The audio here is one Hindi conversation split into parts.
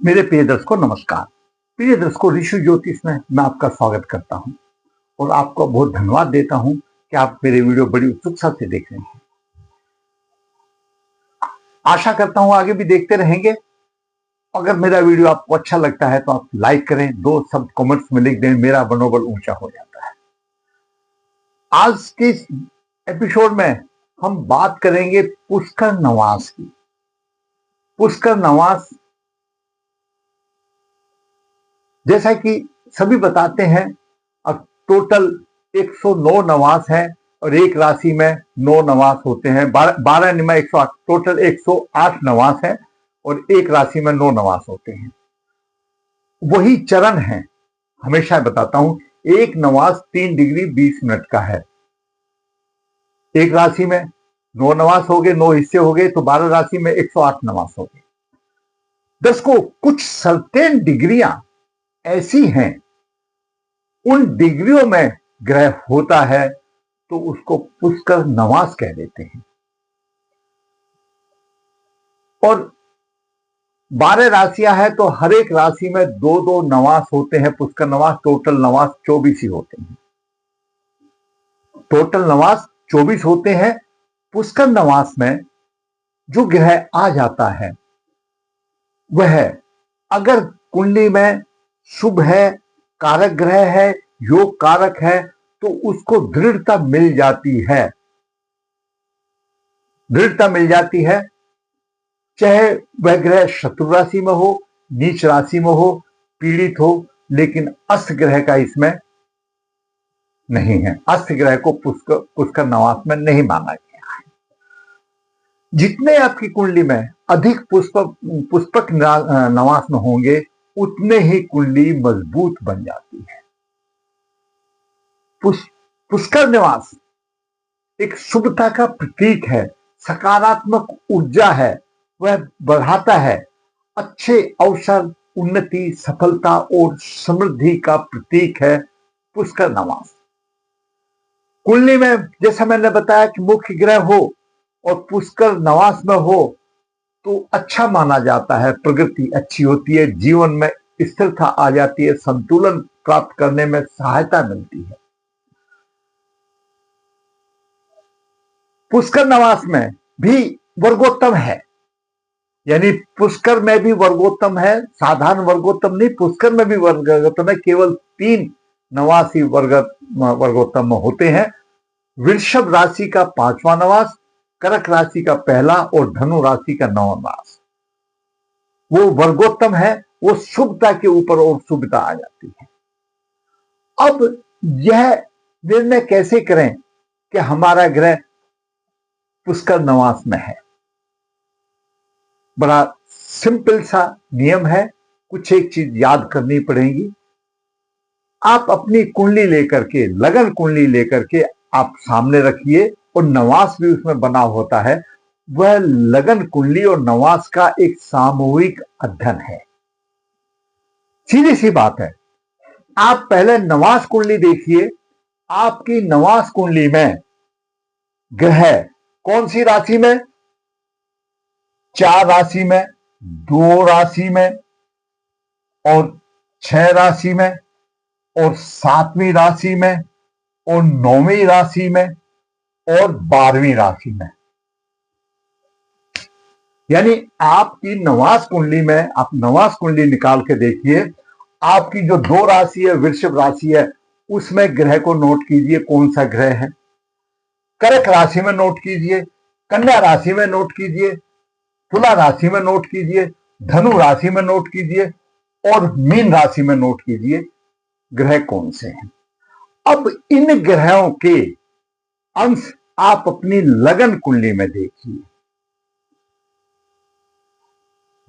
मेरे प्रिय दर्शकों नमस्कार। प्रिय दर्शकों, ऋषि ज्योतिष में मैं आपका स्वागत करता हूं और आपको बहुत धन्यवाद देता हूं कि आप मेरे वीडियो बड़ी उत्सुकता से देख रहे हैं। आशा करता हूं आगे भी देखते रहेंगे। अगर मेरा वीडियो आपको अच्छा लगता है तो आप लाइक करें, 2 शब्द कमेंट्स में लिख दें, मेरा मनोबल ऊंचा हो जाता है। आज के इस एपिसोड में हम बात करेंगे पुष्कर नवास की। पुष्कर नवास, जैसा कि सभी बताते हैं, अब टोटल 109 नवास है और एक राशि में 9 नवास होते हैं। 12 में 108, टोटल 108 नवास है और एक राशि में 9 नवास होते हैं। वही चरण है, हमेशा बताता हूं, एक नवास 3 डिग्री 20 मिनट का है। एक राशि में 9 नवास हो गए, 9 हिस्से हो गए, तो 12 राशि में 108 नवास हो गए। दर्शकों, कुछ सर्टेन डिग्रियां ऐसी हैं, उन डिग्रियों में ग्रह होता है तो उसको पुष्कर नवास कह देते हैं। और 12 राशियां हैं तो हर एक राशि में 2-2 नवास होते हैं। पुष्कर नवास, टोटल नवास 24 ही होते हैं। टोटल नवास 24 होते हैं। पुष्कर नवास में जो ग्रह आ जाता है वह अगर कुंडली में शुभ है, कारक ग्रह है, योग कारक है, तो उसको दृढ़ता मिल जाती है। दृढ़ता मिल जाती है, चाहे वह ग्रह शत्रु राशि में हो, नीच राशि में हो, पीड़ित हो, लेकिन अस्त ग्रह का इसमें नहीं है। अस्त ग्रह को पुष्कर नवास में नहीं माना गया है। जितने आपकी कुंडली में अधिक पुष्पक नवास में होंगे, उतने ही कुंडली मजबूत बन जाती है। पुष्कर निवास एक शुभता का प्रतीक है, सकारात्मक ऊर्जा है, वह बढ़ाता है। अच्छे अवसर, उन्नति, सफलता और समृद्धि का प्रतीक है पुष्कर नवास। कुंडली में जैसा मैंने बताया कि मुख्य ग्रह हो और पुष्कर नवास में हो तो अच्छा माना जाता है। प्रगति अच्छी होती है, जीवन में स्थिरता आ जाती है, संतुलन प्राप्त करने में सहायता मिलती है। पुष्कर नवास में भी वर्गोत्तम है, यानी पुष्कर में भी वर्गोत्तम है, साधारण वर्गोत्तम नहीं, पुष्कर में भी वर्गोत्तम है। केवल 3 नवासी वर्गोत्तम होते हैं। वृषभ राशि का 5वां नवास, कर्क राशि का पहला और धनु राशि का 9वां नवास वो वर्गोत्तम है। वो शुभता के ऊपर और शुभता आ जाती है। अब यह निर्णय कैसे करें कि हमारा ग्रह पुष्कर नवास में है? बड़ा सिंपल सा नियम है, कुछ एक चीज याद करनी पड़ेगी। आप अपनी कुंडली लेकर के, लगन कुंडली लेकर के आप सामने रखिए और नवास भी उसमें बना होता है। वह लगन कुंडली और नवास का एक सामूहिक अध्ययन है। सीधी सी बात है, आप पहले नवास कुंडली देखिए। आपकी नवास कुंडली में ग्रह कौन सी राशि में? 4 राशि में, 2 राशि में और 6 राशि में और 7वीं राशि में और 9वीं राशि में और 12वीं राशि में। यानी आपकी नवास कुंडली में, आप नवास कुंडली निकाल के देखिए, आपकी जो 2 राशि है, वृषभ राशि है, उसमें ग्रह को नोट कीजिए कौन सा ग्रह है। कर्क राशि में नोट कीजिए, कन्या राशि में नोट कीजिए, तुला राशि में नोट कीजिए, धनु राशि में नोट कीजिए और मीन राशि में नोट कीजिए ग्रह कौन से हैं। अब इन ग्रहों के अंश आप अपनी लगन कुंडली में देखिए।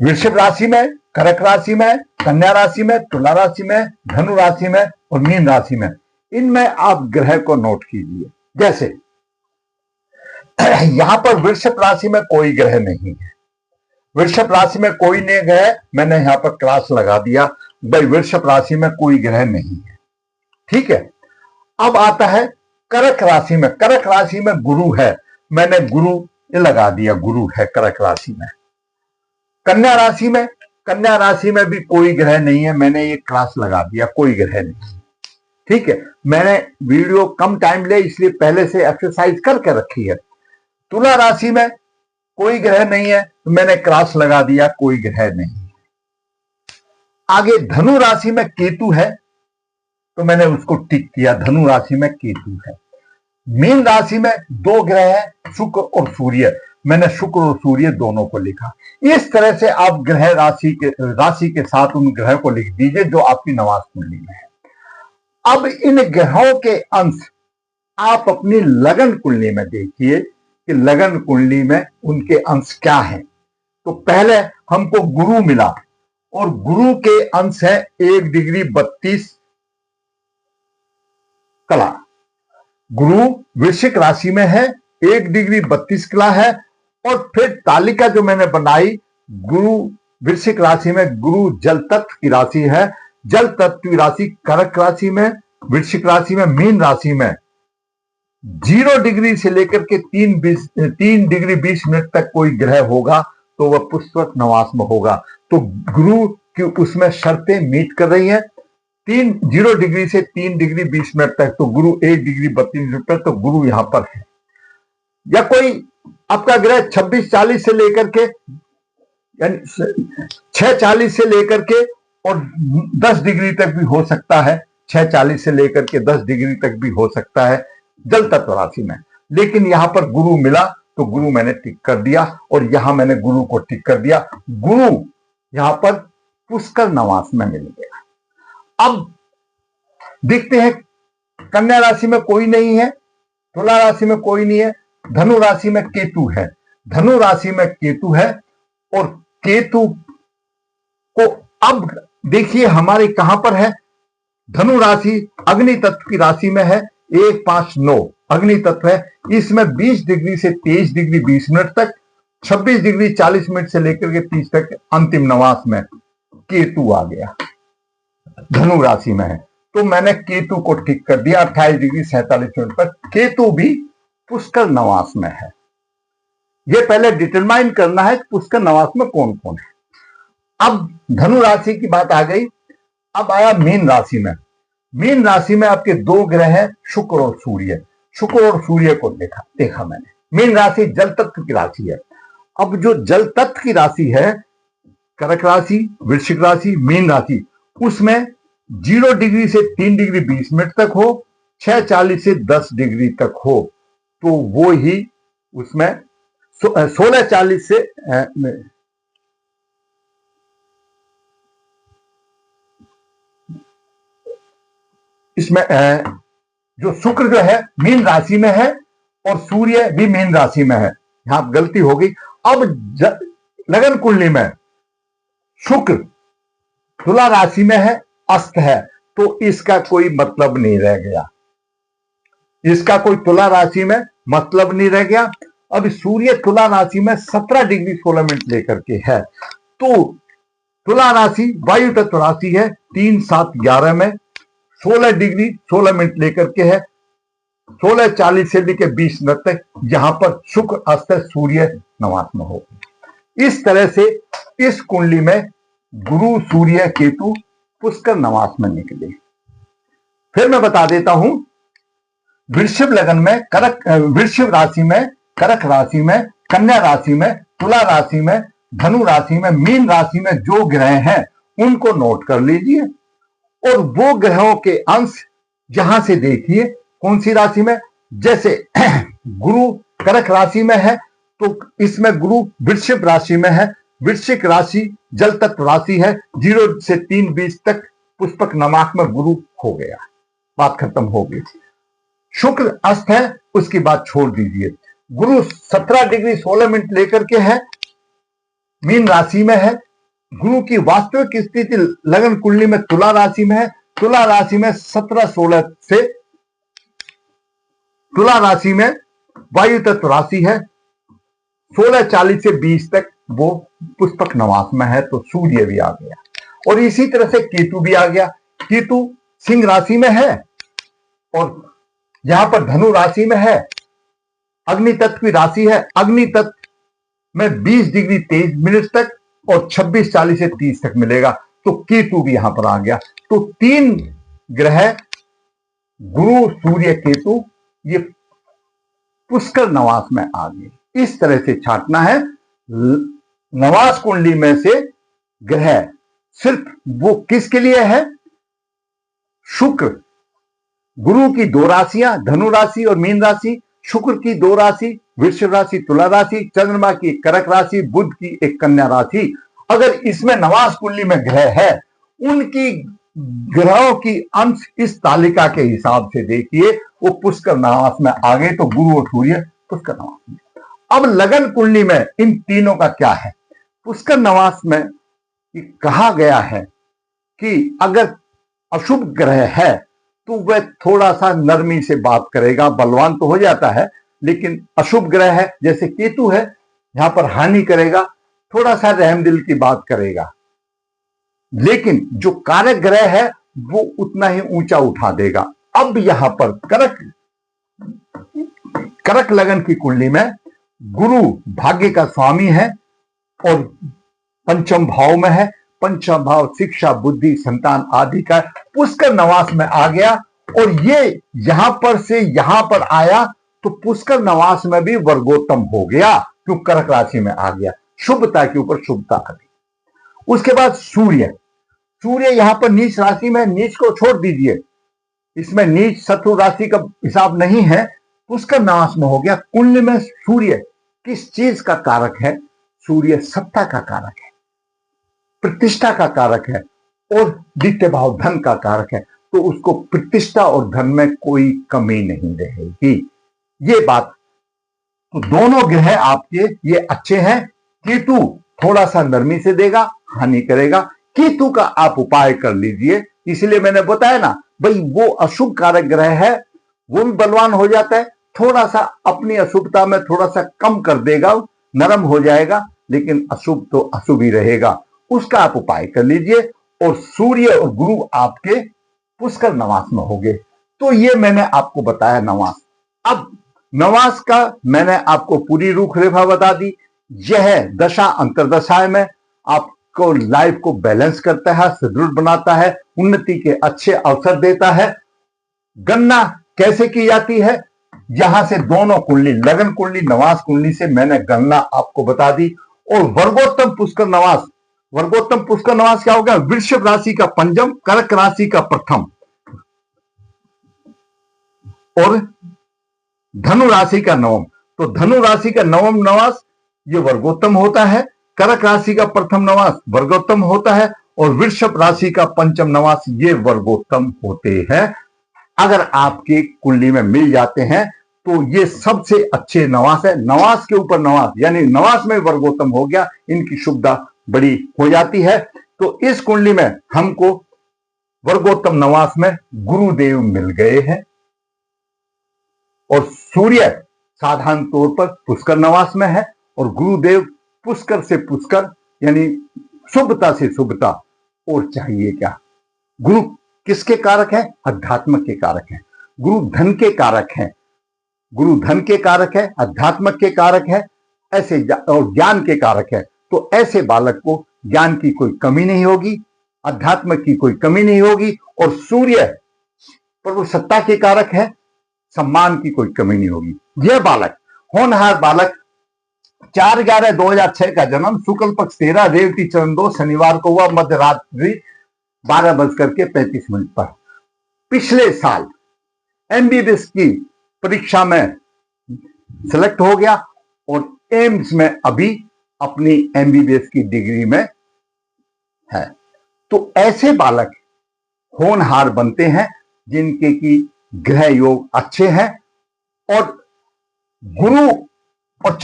वृषभ राशि में, कर्क राशि में, कन्या राशि में, तुला राशि में, धनु राशि में और मीन राशि में, इनमें आप ग्रह को नोट कीजिए। जैसे यहां पर वृषभ राशि में कोई ग्रह नहीं है। वृषभ राशि में कोई नहीं ग्रह, मैंने यहां पर क्रॉस लगा दिया, भाई वृषभ राशि में कोई ग्रह नहीं है। ठीक है। अब आता है कर्क राशि में। कर्क राशि में गुरु है, मैंने गुरु लगा दिया, गुरु है कर्क राशि में। कन्या राशि में कन्या राशि में भी कोई ग्रह नहीं है, मैंने ये क्रॉस लगा दिया, कोई ग्रह नहीं। ठीक है, मैंने वीडियो कम टाइम ले इसलिए पहले से एक्सरसाइज करके रखी है। तुला राशि में कोई ग्रह नहीं है तो मैंने क्रॉस लगा दिया, कोई ग्रह नहीं। आगे धनु राशि में केतु है तो मैंने उसको टिक किया, धनु राशि में केतु है। मीन राशि में दो ग्रह है, शुक्र और सूर्य, मैंने शुक्र और सूर्य दोनों को लिखा। इस तरह से आप ग्रह राशि के साथ उन ग्रह को लिख दीजिए जो आपकी नवाज कुंडली में है। अब इन ग्रहों के अंश आप अपनी लगन कुंडली में देखिए कि लगन कुंडली में उनके अंश क्या हैं। तो पहले हमको गुरु मिला और गुरु के अंश है 1 डिग्री 32 कला। गुरु वृश्चिक राशि में है, 1 डिग्री 32 कला है। और फिर तालिका जो मैंने बनाई, गुरु वृश्चिक राशि में गुरु जल तत्व की राशि है, जल तत्व की राशि कर्क राशि में, वृश्चिक राशि में, मीन राशि में 0 डिग्री से लेकर के 3 डिग्री 20 मिनट तक कोई ग्रह होगा तो वह पुष्पक नवास में होगा। तो गुरु की उसमें शर्तें मीट कर रही हैं। 0 डिग्री से 3 डिग्री 20 मिनट तक, तो गुरु 1 डिग्री 32 मिनट तक, तो गुरु यहां पर है। या कोई आपका ग्रह 26-40 से लेकर के यानी 6:40 से लेकर के और 10 डिग्री तक भी हो सकता है, 6:40 से लेकर के 10 डिग्री तक भी हो सकता है जल तत्व राशि में। लेकिन यहां पर गुरु मिला तो गुरु मैंने टिक कर दिया और यहां मैंने गुरु को टिक कर दिया। गुरु यहां पर पुष्कर नवास में मिल गया। अब देखते हैं, कन्या राशि में कोई नहीं है, तुला राशि में कोई नहीं है, धनु राशि में केतु है। धनु राशि में केतु है और केतु को अब देखिए हमारे कहां पर है। धनु राशि अग्नि तत्व की राशि में है, 159 अग्नि तत्व है। इसमें 20 डिग्री से 23 डिग्री 20 मिनट तक, 26 डिग्री 40 मिनट से लेकर के 30 तक अंतिम नवास में केतु आ गया, धनु राशि में है। तो मैंने केतु को ठीक कर दिया 28 डिग्री 47 मिनट पर। केतु भी पुष्कर नवास में है। यह पहले डिटरमाइन करना है पुष्कर नवास में कौन कौन है। अब धनु राशि की बात आ गई। अब आया मीन राशि में। मीन राशि में आपके दो ग्रह हैं, शुक्र और सूर्य। शुक्र और सूर्य को देखा मैंने। मीन राशि जल तत्व की राशि है। अब जो जल तत्व की राशि है, कर्क राशि, वृश्चिक राशि, मीन राशि, उसमें 0 डिग्री से 3 डिग्री 20 मिनट तक हो, 6:40 से 10 डिग्री तक हो, तो वो ही उसमें 16:40 से इसमें जो शुक्र जो है मीन राशि में है और सूर्य भी मीन राशि में है। यहां गलती हो गई। अब लगन कुंडली में शुक्र तुला राशि में है, अस्त है, तो इसका कोई मतलब नहीं रह गया। इसका कोई तुला राशि में मतलब नहीं रह गया। अब सूर्य तुला राशि में 17 डिग्री 16 मिनट लेकर के है, तो तुला राशि वायु तत्व राशि है, 3, 7, 11 में 16 डिग्री 16 मिनट लेकर के है, 16:40 से लेकर 20 मिनट तक यहां पर शुक्र अस्त सूर्य नवास में हो। इस तरह से इस कुंडली में गुरु सूर्य केतु पुष्कर नवास में निकले। फिर मैं बता देता हूं, वृषभ लगन में वृषभ राशि में, कर्क राशि में, कन्या राशि में, तुला राशि में, धनु राशि में, मीन राशि में जो ग्रह हैं उनको नोट कर लीजिए और वो ग्रहों के अंश यहां से देखिए कौन सी राशि में। जैसे गुरु कर्क राशि में है तो इसमें गुरु वृषभ राशि में है। वृश्चिक राशि जल तत्व राशि है, 0 से 3:20 तक पुष्पक नवास में गुरु हो गया, बात खत्म हो गई। शुक्र अस्त है, उसकी बात छोड़ दीजिए। गुरु 17 डिग्री 16 मिनट लेकर के है, मीन राशि में है। गुरु की वास्तविक स्थिति लगन कुंडली में तुला राशि में है। तुला राशि में 17-16 से तुला राशि में वायु तत्व राशि है, 16:40 से 20 तक वो पुष्पक नवास में है, तो सूर्य भी आ गया। और इसी तरह से केतु भी आ गया। केतु सिंह राशि में है और यहां पर धनु राशि में है, अग्नि तत्व की राशि है। अग्नि तत्व में 20 डिग्री 23 मिनट तक और 26 40 से 30 तक मिलेगा। तो केतु भी यहां पर आ गया। तो 3 ग्रह गुरु सूर्य केतु ये पुष्कर नवास में आ गए। इस तरह से छांटना है। नवास कुंडली में से ग्रह सिर्फ वो किसके लिए है? शुक्र, गुरु की 2 राशियां धनु राशि और मीन राशि, शुक्र की 2 राशि वृषभ राशि तुला राशि, चंद्रमा की कर्क राशि, बुध की एक कन्या राशि। अगर इसमें नवास कुंडली में ग्रह है, उनकी ग्रहों की अंश इस तालिका के हिसाब से देखिए वो पुष्कर नवास में आ गए। तो गुरु और सूर्य पुष्कर नवास में। अब लगन कुंडली में इन तीनों का क्या है? पुष्कर नवास में कहा गया है कि अगर अशुभ ग्रह है तो वह थोड़ा सा नरमी से बात करेगा, बलवान तो हो जाता है, लेकिन अशुभ ग्रह है जैसे केतु है, यहां पर हानि करेगा, थोड़ा सा रहम दिल की बात करेगा। लेकिन जो कारक ग्रह है वो उतना ही ऊंचा उठा देगा। अब यहां पर करक लगन की कुंडली में गुरु भाग्य का स्वामी है और पंचम भाव में है। पंचम भाव शिक्षा, बुद्धि, संतान आदि का पुष्कर नवास में आ गया और ये यहां पर से यहां पर आया तो पुष्कर नवास में भी वर्गोत्तम हो गया, क्यों? कर्क राशि में आ गया, शुभता के ऊपर शुभता आ गई। उसके बाद सूर्य यहां पर नीच राशि में, नीच को छोड़ दीजिए, इसमें नीच शत्रु राशि का हिसाब नहीं है, पुष्कर नवास में हो गया। कुंडली में सूर्य किस चीज का कारक है? सूर्य सत्ता का कारक है, प्रतिष्ठा का कारक है और द्वितीय भाव धन का कारक है। तो उसको प्रतिष्ठा और धन में कोई कमी नहीं रहेगी। ये बात, तो दोनों ग्रह आपके ये अच्छे हैं। केतु थोड़ा सा नरमी से देगा, हानि करेगा। केतु का आप उपाय कर लीजिए, इसलिए मैंने बताया ना भाई, वो अशुभ कारक ग्रह है, वो भी बलवान हो जाता है, थोड़ा सा अपनी अशुभता में थोड़ा सा कम कर देगा, नरम हो जाएगा, लेकिन अशुभ तो अशुभ ही रहेगा। उसका आप उपाय कर लीजिए और सूर्य और गुरु आपके पुष्कर नवास में होंगे। तो ये मैंने आपको बताया नवास। अब नवास का मैंने आपको पूरी रूपरेखा बता दी। यह दशा अंतरदशाएं में आपको लाइफ को बैलेंस करता है, सुदृढ़ बनाता है, उन्नति के अच्छे अवसर देता है। गणना कैसे की जाती है? यहां से दोनों कुंडली, लगन कुंडली, नवास कुंडली से मैंने गणना आपको बता दी। और वर्गोत्तम पुष्कर नवास, वर्गोत्तम पुष्कर नवास क्या होगा? वृषभ राशि का पंचम, कर्क राशि का प्रथम और धनु राशि का नवम। तो धनु राशि का नवम नवास ये वर्गोत्तम होता है, कर्क राशि का प्रथम नवास वर्गोत्तम होता है और वृषभ राशि का पंचम नवास ये वर्गोत्तम होते हैं। अगर आपकी कुंडली में मिल जाते हैं तो ये सबसे अच्छे नवास है। नवास के ऊपर नवास, यानी नवास में वर्गोत्तम हो गया, इनकी शुभता बड़ी हो जाती है। तो इस कुंडली में हमको वर्गोत्तम नवास में गुरुदेव मिल गए हैं और सूर्य साधारण तौर पर पुष्कर नवास में है और गुरुदेव पुष्कर से पुष्कर, यानी शुभता से शुभता। और चाहिए क्या? गुरु किसके कारक है? अध्यात्म के कारक है। गुरु धन के कारक है, गुरु धन के कारक है, अध्यात्म के कारक है, ऐसे और ज्ञान के कारक है। तो ऐसे बालक को ज्ञान की कोई कमी नहीं होगी, अध्यात्म की कोई कमी नहीं होगी। और सूर्य प्रभु सत्ता के कारक है, सम्मान की कोई कमी नहीं होगी। यह बालक, होनहार बालक 4/11/2006 का जन्म, शुक्ल पक्ष 13, रेवती चरण 2, शनिवार को हुआ, मध्य रात्रि 12:35 पर। पिछले साल एमबीबीएस की परीक्षा में सिलेक्ट हो गया और एम्स में अभी अपनी एमबीबीएस की डिग्री में है। तो ऐसे बालक होनहार बनते हैं जिनके की ग्रह योग अच्छे हैं। और गुरु और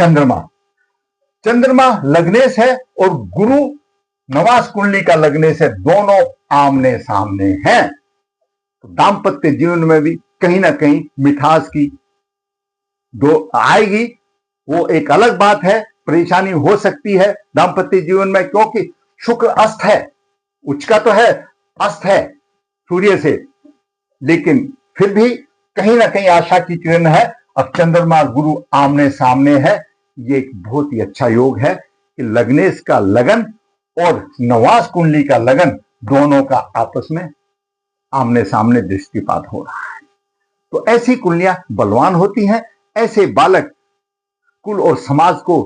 चंद्रमा लग्नेश है और गुरु नवास कुंडली का लग्नेश है, दोनों आमने सामने हैं। तो दाम्पत्य जीवन में भी कहीं ना कहीं मिठास की दो आएगी, वो एक अलग बात है। परेशानी हो सकती है दाम्पत्य जीवन में, क्योंकि शुक्र अस्त है, उच्च का तो है, अस्त है सूर्य से, लेकिन फिर भी कहीं ना कहीं आशा की किरण है। अब चंद्रमा गुरु आमने सामने है, ये एक बहुत ही अच्छा योग है कि लग्नेश का लगन और नवास कुंडली का लगन, दोनों का आपस में आमने सामने दृष्टिपात हो रहा है। तो ऐसी कुंडलियां बलवान होती हैं। ऐसे बालक कुल और समाज को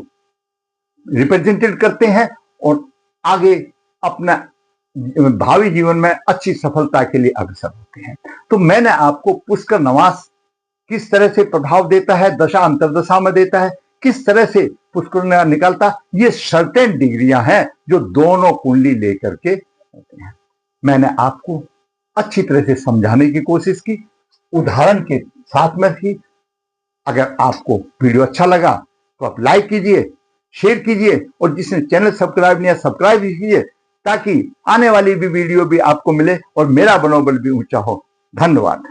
रिप्रेजेंटेट करते हैं और आगे अपना भावी जीवन में अच्छी सफलता के लिए अग्रसर होते हैं। तो मैंने आपको पुष्कर नवास किस तरह से प्रभाव देता है, दशा अंतरदशा में देता है, किस तरह से पुष्कर निकलता, ये सर्टेन डिग्रियां हैं जो दोनों कुंडली लेकर के होते हैं। मैंने आपको अच्छी तरह से समझाने की कोशिश की, उदाहरण के साथ में थी। अगर आपको वीडियो अच्छा लगा तो आप लाइक कीजिए, शेयर कीजिए, और जिसने चैनल सब्सक्राइब नहीं है सब्सक्राइब कीजिए, ताकि आने वाली भी वीडियो भी आपको मिले और मेरा मनोबल भी ऊंचा हो। धन्यवाद।